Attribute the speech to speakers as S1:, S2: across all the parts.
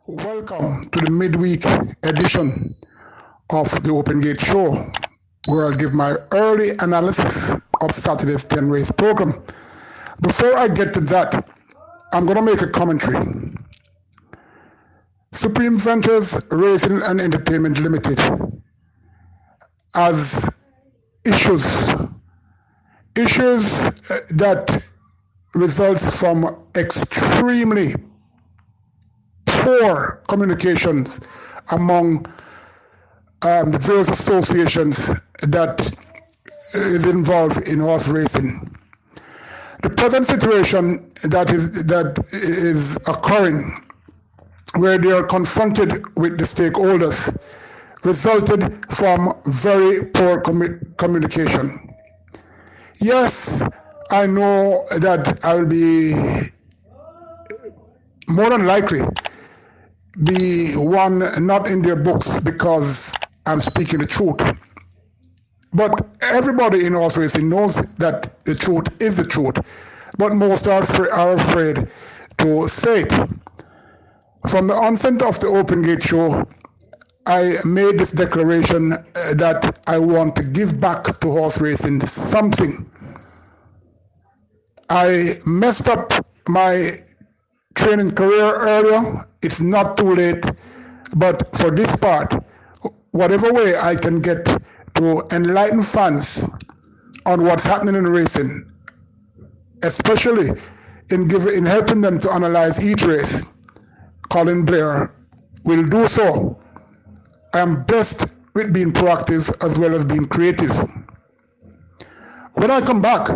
S1: Welcome to the midweek edition of the Open Gate Show, where I'll give my early analysis of Saturday's 10 race program. Before I get to that, I'm going to make a commentary. Supreme Ventures Racing and Entertainment Limited has issues that results from extremely poor communications among the various associations that is involved in horse racing. The present situation that is occurring, where they are confronted with the stakeholders, resulted from very poor communication. Yes, I know that I will be more than likely be one not in their books because I'm speaking the truth. But everybody in horse racing knows that the truth is the truth, but most are afraid to say it. From the onset of the Open Gate Show, I made this declaration that I want to give back to horse racing something. I messed up my training career earlier. It's not too late, but for this part, whatever way I can get to enlighten fans on what's happening in racing, especially in helping them to analyze each race, Collin, Blair will do so. I am blessed with being proactive as well as being creative. When I come back,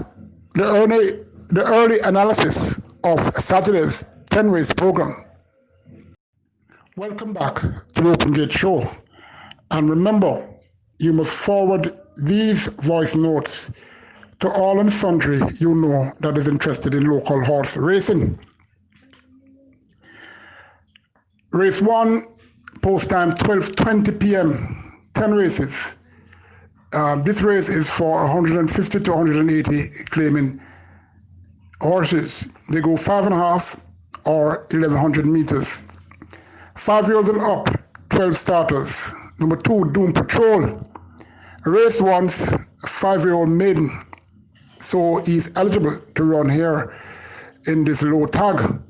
S1: the early analysis of Saturday's 10 race program. Welcome back to the Open Gate Show. And remember, you must forward these voice notes to all and sundry you know that is interested in local horse racing. Race 1, post time 12:20 p.m., 10 races. This race is for 150 to 180 claiming horses. They go 5.5 or 1100 meters. 5-year-olds and up, 12 starters. Number 2, Doom Patrol. Race once, 5-year-old maiden. So he's eligible to run here in this low tag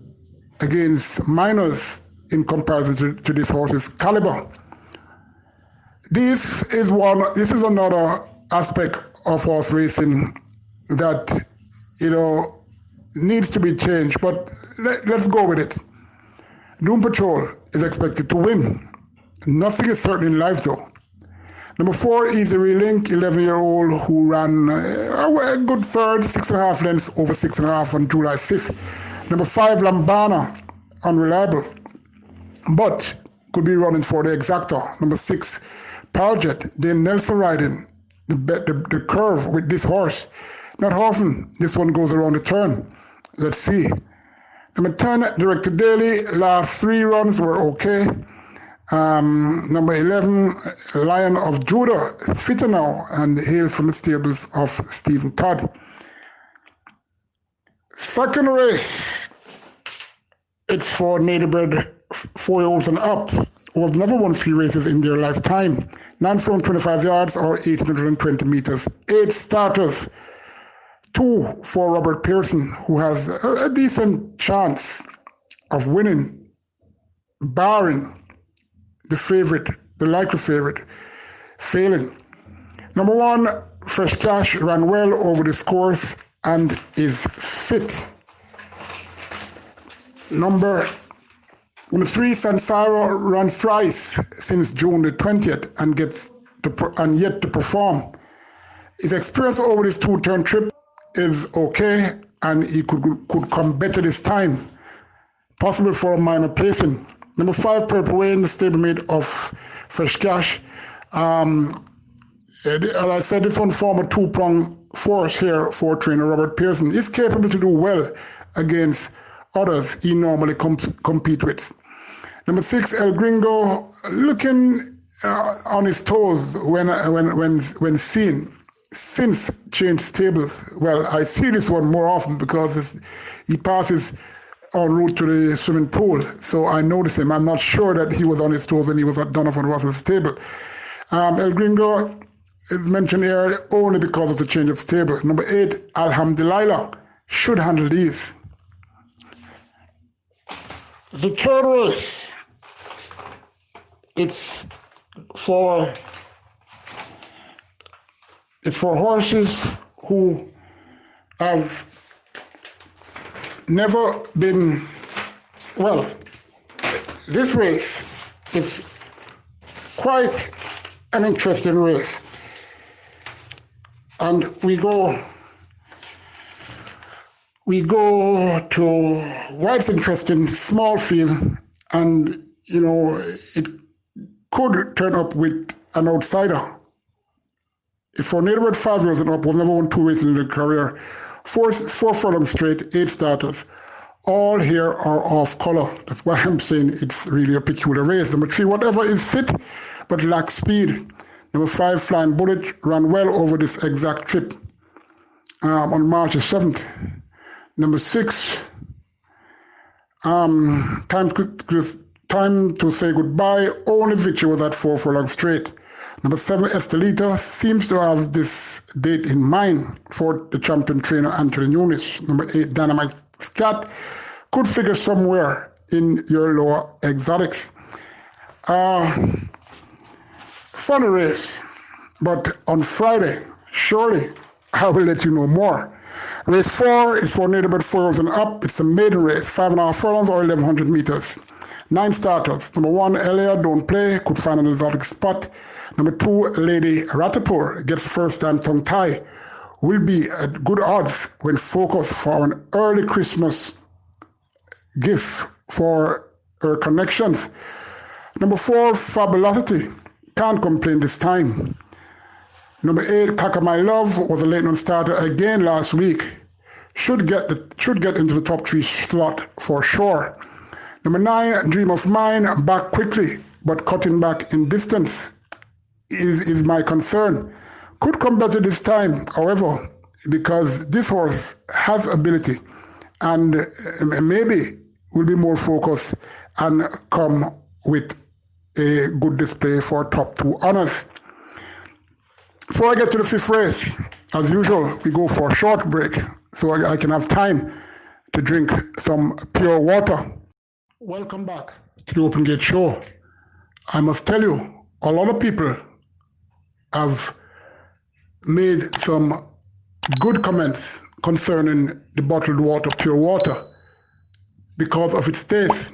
S1: against minors in comparison to this horse's caliber. This is another aspect of horse racing that, needs to be changed, but let's go with it. Doom Patrol is expected to win. Nothing is certain in life though. Number 4 is the Relink, 11-year-old who ran a good third, 6.5 lengths over 6.5 on July 5th. Number 5, Lambana, unreliable, but could be running for the exactor. Number 6, Parajet, Dane Nelson riding the curve with this horse. Not often this one goes around the turn. Let's see. Number 10, Director Daily, last 3 runs were okay. Number 11, Lion of Judah, fitter now and hails from the stables of Stephen Todd. Second race, it's for native-bred 4-year-olds and up, who have never won 3 races in their lifetime. 9 from 25 yards or 820 meters. 8 starters. 2 for Robert Pearson, who has a decent chance of winning, barring the likely favorite, failing. Number 1, Fresh Cash, ran well over this course and is fit. Number 3, Sansaro, ran thrice since June the 20th and yet to perform. His experience over this 2-turn trip is okay, and he could come better this time, possible for a minor placing. Number 5, Purple Rain, the stablemate of Fresh Cash. As I said, this one form a 2-prong force here for trainer Robert Pearson. He's capable to do well against others he normally compete with. Number 6, El Gringo, looking on his toes when seen. Since changed stables, well, I see this one more often because he passes en route to the swimming pool, so I noticed him. I'm not sure that he was on his toes when he was at Donovan Russell's stable. El Gringo is mentioned here only because of the change of stable. Number 8, Alhamdulillah, should handle these. The third race, it's for horses who have never been, well, this race is quite an interesting race. And we go to why it's interesting, small field, and it could turn up with an outsider. For neighborhood 5 years and up, we've never won 2 races in their career. Four furlongs straight, 8 starters. All here are off color. That's why I'm saying it's really a peculiar race. Number 3, whatever is fit but lacks speed. Number 5, Flying Bullet, ran well over this exact trip on March 7th. Number 6, time to say goodbye. Only victory was at 4 furlongs straight. Number 7, Estelita, seems to have this date in mind for the champion trainer Anthony Nunes. Number 8, Dynamite Scat, could figure somewhere in your lower exotics. Funny race, but on Friday, surely I will let you know more. Race 4 is for neighborhood 4 years and up. It's a maiden race, 5.5 furlongs or 1,100 meters. 9 starters. Number 1, Elia, don't play, could find an exotic spot. Number 2, Lady Ratapur, gets first time tongue tie. Will be at good odds when focused for an early Christmas gift for her connections. Number 4, Fabulosity, can't complain this time. Number 8, Kaka My Love, was a late non-starter again last week. Should get into the top 3 slot for sure. Number 9, Dream of Mine, back quickly, but cutting back in distance is my concern. Could come better this time, however, because this horse has ability and maybe will be more focused and come with a good display for top 2 honors. Before I get to the 5th race, as usual, we go for a short break so I can have time to drink some pure water. Welcome back to the Open Gate Show. I must tell you, a lot of people have made some good comments concerning the bottled water, pure water, because of its taste.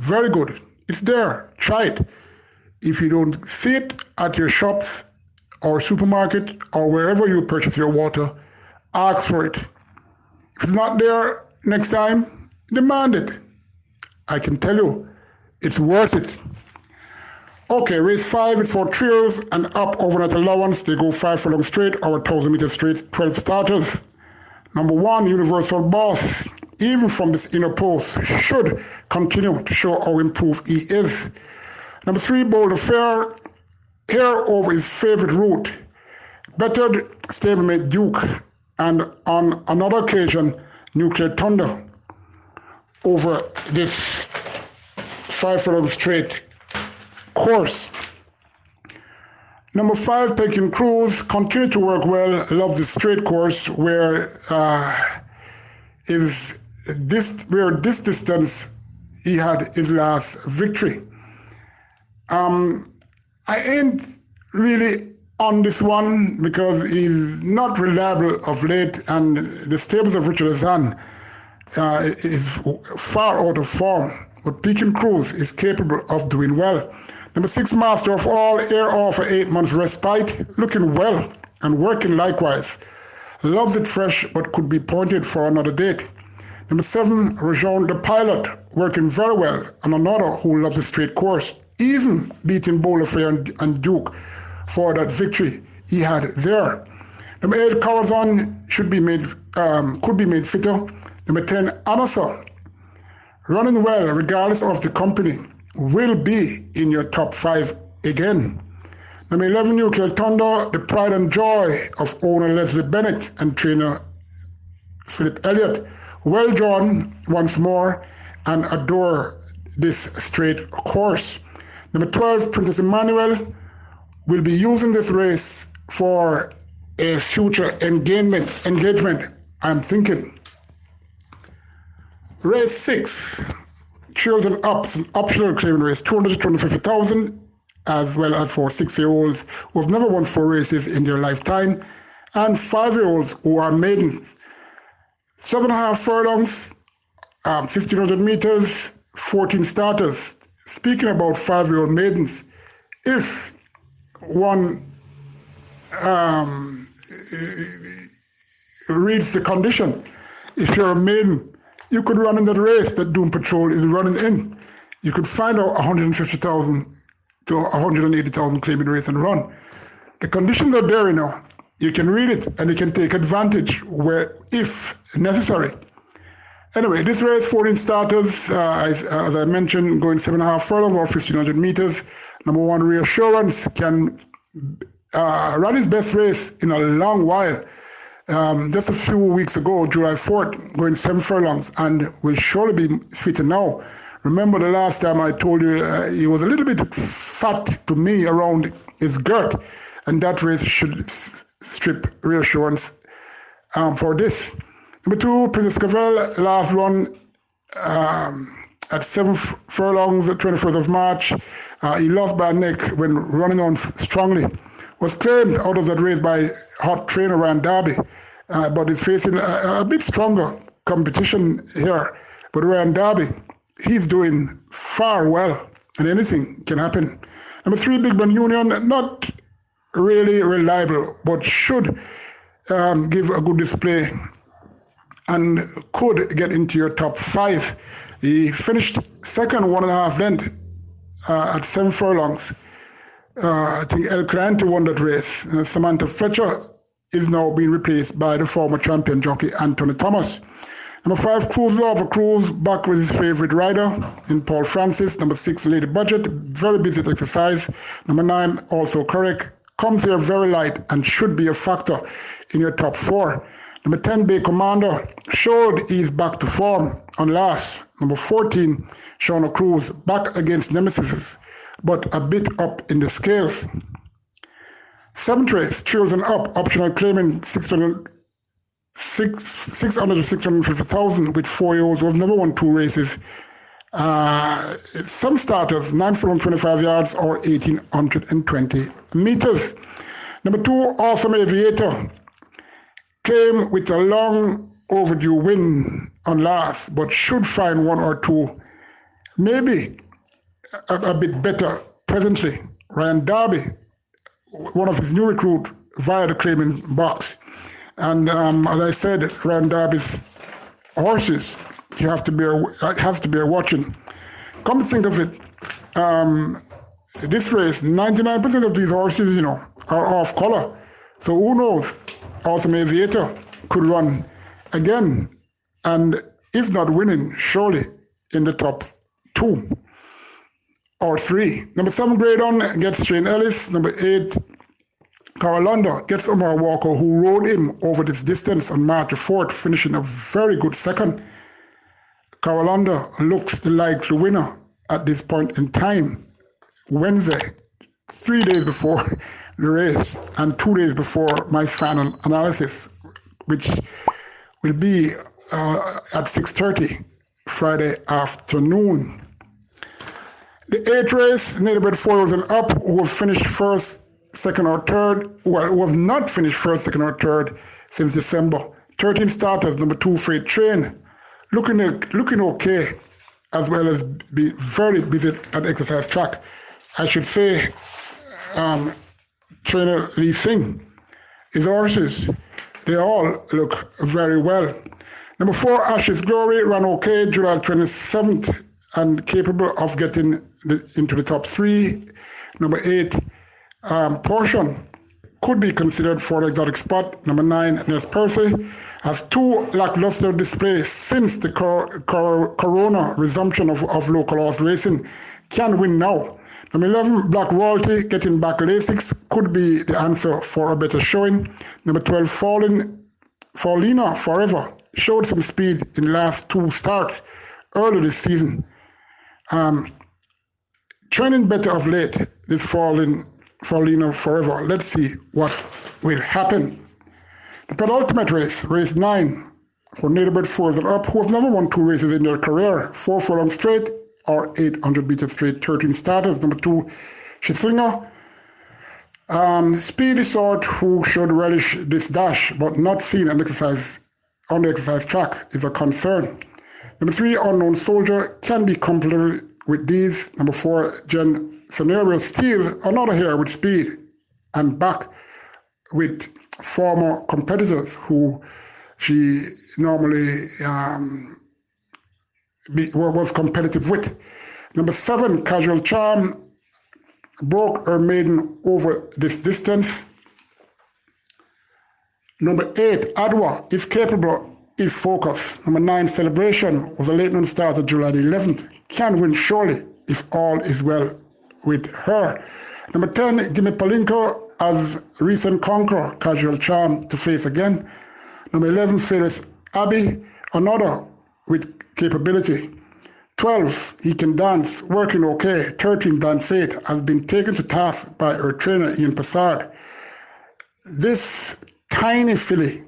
S1: Very good. It's there. Try it. If you don't see it at your shops or supermarket or wherever you purchase your water, ask for it. If it's not there next time, demand it. I can tell you, it's worth it. Okay, race 5 is for 3 years and up overnight allowance. They go 5 furlongs straight or 1,000 meters straight, 12 starters. Number 1, Universal Boss, even from this inner post, should continue to show how improved he is. Number 3, Bold Affair, here over his favorite route, bettered stablemate Duke, and on another occasion, Nuclear Thunder over this 5 furlongs straight course. Number 5, Peking Cruise, continue to work well. Love the straight course where this distance he had his last victory. I ain't really on this one because he's not reliable of late, and the stables of Richard Azan is far out of form. But Peking Cruise is capable of doing well. Number 6, Master of All, air off for 8 months respite, looking well and working likewise. Loves it fresh, but could be pointed for another date. Number 7, Rajon the Pilot, working very well, and another who loves the straight course, even beating Bold Affair and Duke for that victory he had there. Number 8, Corazon could be made fitter. Number 10, Anasa, running well regardless of the company, will be in your top 5 again. Number 11, Nuclear Thunder, the pride and joy of owner Leslie Bennett and trainer Philip Elliott, Well drawn once more and adore this straight course. Number 12, Princess Emmanuel, will be using this race for a future engagement, I'm thinking. Race 6, Children Up, an optional claiming race, 200 to 250,000, as well as for 6-year-olds who have never won 4 races in their lifetime, and 5-year-olds who are maidens. 7.5 furlongs, 1,500 meters, 14 starters. Speaking about 5-year-old maidens, if one reads the condition, if you're a maiden, you could run in that race that Doom Patrol is running in. You could find out 150,000 to 180,000 claiming race and run. The conditions are there, You can read it and you can take advantage where, if necessary. Anyway, this race, 14 starters, as I mentioned, going 7.5 furlongs or 1,500 meters. Number 1, Reassurance, can run his best race in a long while. Just a few weeks ago, July 4th, going 7 furlongs, and will surely be fitter now. Remember the last time I told you he was a little bit fat to me around his girth, and that race should strip Reassurance for this. Number 2, Princess Cavell, last run at 7 furlongs, 21st of March. He lost by a neck when running on strongly. Was claimed out of that race by hot trainer Ryan Darby, but is facing a bit stronger competition here. But Ryan Darby, he's doing far well, and anything can happen. Number 3, Big Ben Union, not really reliable, but should give a good display and could get into your top 5. He finished second, 1.5 length at 7 furlongs. I think El Cliente won that race. Samantha Fletcher is now being replaced by the former champion jockey Anthony Thomas. Number 5, Cruise Love. Cruise back with his favorite rider in Paul Francis. Number 6, Lady Budget, very busy at exercise. Number 9, also correct, comes here very light and should be a factor in your top 4. Number 10, Bay Commander, showed he's back to form on last. Number 14, Shauna Cruz, back against Nemesis, but a bit up in the scales. 7th race, Children Up, optional claiming 600 to 650,000 with 4-year-olds who have never won 2 races. Some starters, 9 furlongs 25 yards or 1,820 meters. Number 2, Awesome Aviator, came with a long overdue win on last, but should find 1 or 2, maybe a bit better presently. Ryan Darby, one of his new recruits, via the claiming box. And as I said, Ryan Darby's horses, you have to bear watching. Come to think of it, this race, 99% of these horses, are off color. So who knows? Awesome Aviator could run again, and if not winning, surely in the top 2 or 3. Number 7, Grade On, gets Shane Ellis. Number 8, Carolanda gets Omar Walker, who rode him over this distance on March 4th, finishing a very good second. Carolanda looks the likely winner at this point in time. Wednesday, 3 days before the race and 2 days before my final analysis, which will be at 6:30 Friday afternoon. The 8th race, Native 4-year-olds and up, who have finished first, second or third, who have not finished first, second or third since December. 13 starters. Number 2, Freight Train, looking okay, as well as be very busy at exercise track. I should say, trainer Lee Singh, his horses, they all look very well. Number 4, Ashes Glory, ran okay, July 27th, and capable of getting into the top 3. Number 8, Portion, could be considered for the exotic spot. Number 9, Ness Percy, has 2 lackluster displays since the corona resumption of local horse racing, can win now. Number 11, Black Royalty, getting back Lasix, could be the answer for a better showing. Number 12, Paulina Forever, showed some speed in the last 2 starts early this season. Training better of late, this falling forever. Let's see what will happen. The penultimate race, race 9, for Nadelbred Forza Up, who have never won 2 races in their career, 4 furlong straight or 800 meters straight, 13 starters. Number 2, Shiswinger. Speedy sort who should relish this dash, but not seen on the exercise track is a concern. Number 3, Unknown Soldier, can be complementary with these. Number 4, Gen Scenario Steel, another here with speed and back with former competitors who she normally was competitive with. Number 7, Casual Charm, broke her maiden over this distance. Number 8, Adwa, is capable if focused. Number 9, Celebration, was a late noon start of July the 11th. Can win surely if all is well with her. Number 10, Gimme Palinko, as recent conqueror, Casual Charm to face again. Number 11, Fearless Abbey, another with capability. 12, He Can Dance, working okay. 13, Blind Fate, has been taken to task by her trainer Ian Passard. This tiny filly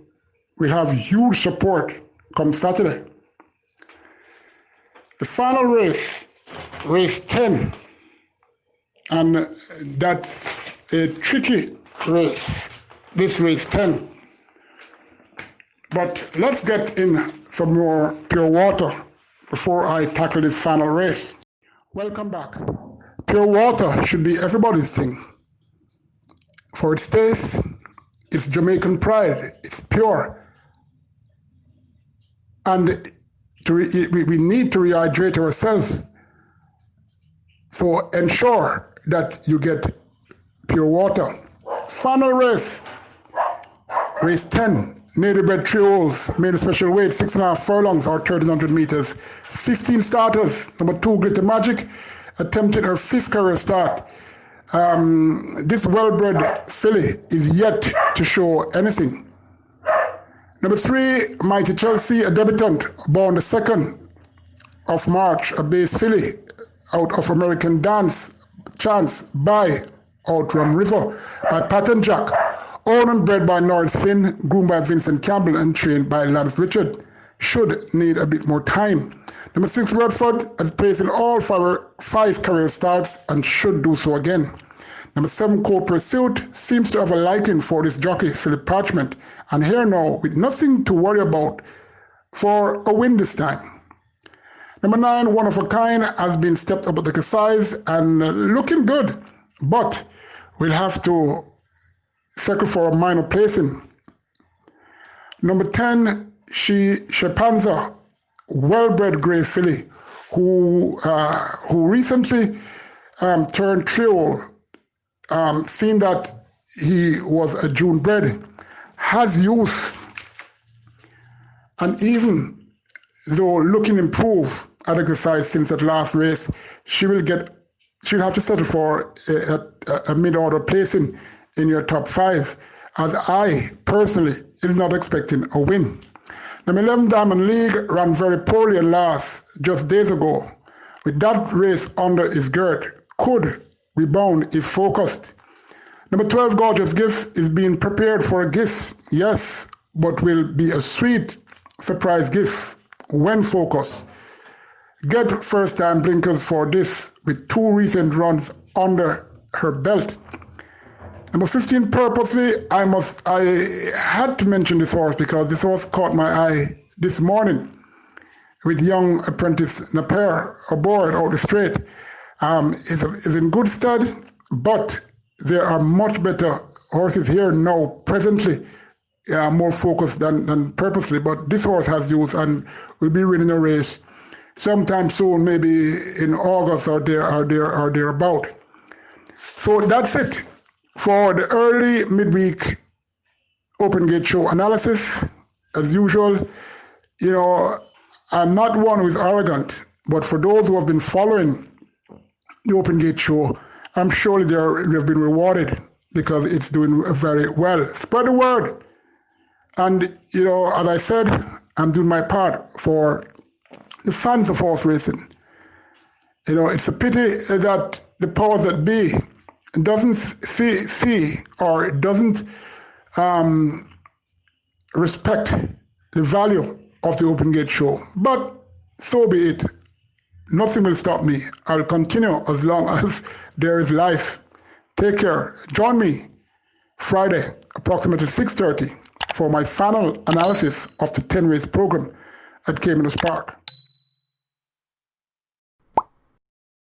S1: will have huge support come Saturday. The final race, race 10, and that's a tricky race, this race 10. But let's get in some more pure water before I tackle this final race. Welcome back. Pure water should be everybody's thing. For its taste, it's Jamaican pride, it's pure. And we need to rehydrate ourselves. So ensure that you get pure water. Final race, race 10. Nadelbred Trios, made a special weight, 6.5 furlongs or 1,300 meters. 15 starters. Number 2, Glitter Magic, attempted her 5th career start. This well-bred filly is yet to show anything. Number 3, Mighty Chelsea, a debutant, born the 2nd of March, a base filly out of American Dance Chance by Outram River by Patton Jack. Owned and bred by Norris Finn, groomed by Vincent Campbell and trained by Lance Richard. Should need a bit more time. Number 6, Redford, has placed in all 5 career starts and should do so again. Number 7, Cold Pursuit, seems to have a liking for this jockey, Philip Parchment, and here now with nothing to worry about for a win this time. Number 9, One of a Kind, has been stepped up at the exercise and looking good, but we'll have to settle for a minor placing. Number 10, Shepanza, well-bred grey filly, who recently turned trio, seeing that he was a June bred, has use, and even though looking improved at exercise since that last race, she'll have to settle for a mid-order placing in your top 5, as I personally is not expecting a win. Number 11, Diamond League, ran very poorly in last just days ago. With that race under his girth, could rebound if focused. Number 12, Gorgeous Gift, is being prepared for a gift, yes, but will be a sweet surprise gift when focused. Get first-time blinkers for this with 2 recent runs under her belt. Number 15, Purposely, I had to mention this horse because this horse caught my eye this morning with young apprentice Napier aboard out the straight. Is in good stead, but there are much better horses here now, presently, more focused than Purposely, but this horse has use and will be winning a race sometime soon, maybe in August or thereabout. So that's it for the early midweek Open Gate Show analysis. As usual, I'm not one who is arrogant, but for those who have been following the Open Gate Show, I'm sure they have been rewarded because it's doing very well. Spread the word. And, as I said, I'm doing my part for the fans of horse racing. It's a pity that the powers that be doesn't see or doesn't respect the value of the Open Gate show. But so be it. Nothing will stop me. I'll continue as long as there is life. Take care. Join me Friday, approximately 6:30, for my final analysis of the 10 race program at Caymanas Park.